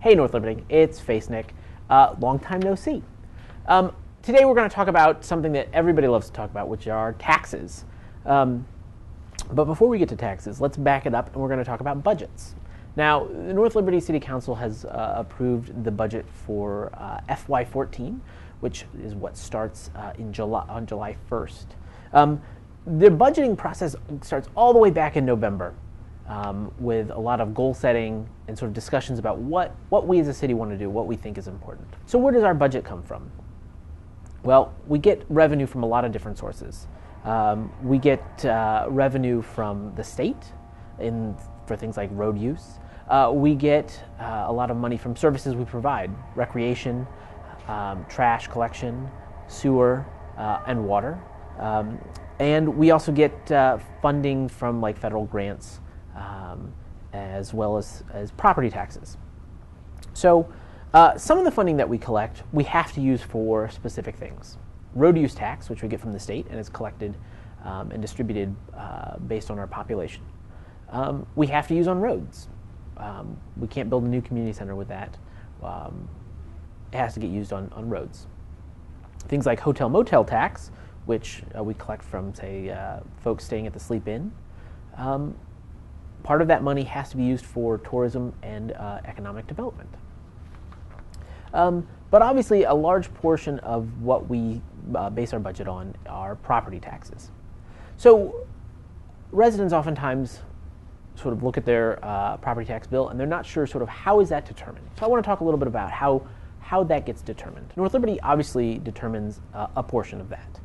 Hey North Liberty, it's FaceNick. Long time no see. Today we're going to talk about something that everybody loves to talk about, which are taxes. But before we get to taxes, let's back it up and we're going to talk about budgets. Now, the North Liberty City Council has approved the budget for FY14, which is what starts on July 1st. The budgeting process starts all the way back in November. With a lot of goal setting and sort of discussions about what we as a city want to do, what we think is important. So where does our budget come from? Well, we get revenue from a lot of different sources. We get revenue from the state for things like road use. We get a lot of money from services we provide, recreation, trash collection, sewer, and water. And we also get funding from like federal grants, as well as property taxes. So some of the funding that we collect, we have to use for specific things. Road use tax, which we get from the state and is collected and distributed based on our population. We have to use on roads. We can't build a new community center with that. It has to get used on roads. Things like hotel motel tax, which we collect from, say, folks staying at the Sleep Inn. Part of that money has to be used for tourism and economic development. But obviously, a large portion of what we base our budget on are property taxes. So residents oftentimes sort of look at their property tax bill and they're not sure sort of how is that determined. So I want to talk a little bit about how that gets determined. North Liberty obviously determines a portion of that.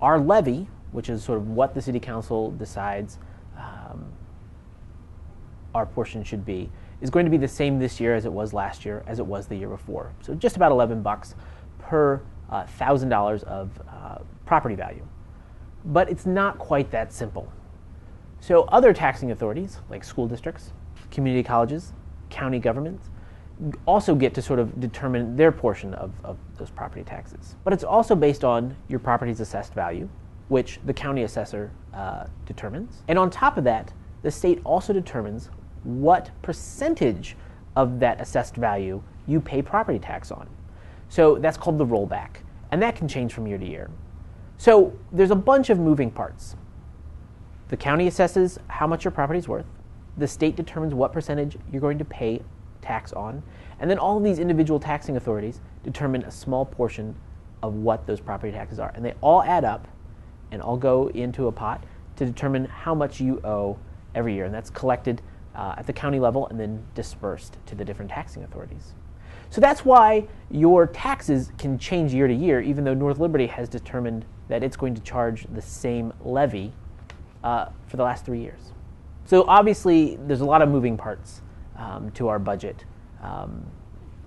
Our levy, which is sort of what the city council decides our portion should be, is going to be the same this year as it was last year, as it was the year before. So just about $11 per $1,000 of property value. But it's not quite that simple. So other taxing authorities, like school districts, community colleges, county governments, also get to sort of determine their portion of those property taxes. But it's also based on your property's assessed value, which the county assessor determines. And on top of that, the state also determines what percentage of that assessed value you pay property tax on. So that's called the rollback, and that can change from year to year. So there's a bunch of moving parts. The county assesses how much your property is worth. The state determines what percentage you're going to pay tax on, and then all of these individual taxing authorities determine a small portion of what those property taxes are, and they all add up and all go into a pot to determine how much you owe every year, and that's collected at the county level and then dispersed to the different taxing authorities. So that's why your taxes can change year to year, even though North Liberty has determined that it's going to charge the same levy for the last 3 years. So obviously there's a lot of moving parts to our budget.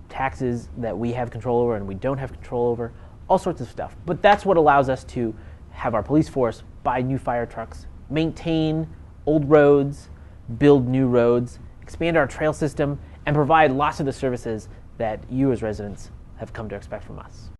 Taxes that we have control over and we don't have control over, all sorts of stuff. But that's what allows us to have our police force buy new fire trucks, maintain old roads, build new roads, expand our trail system, and provide lots of the services that you as residents have come to expect from us.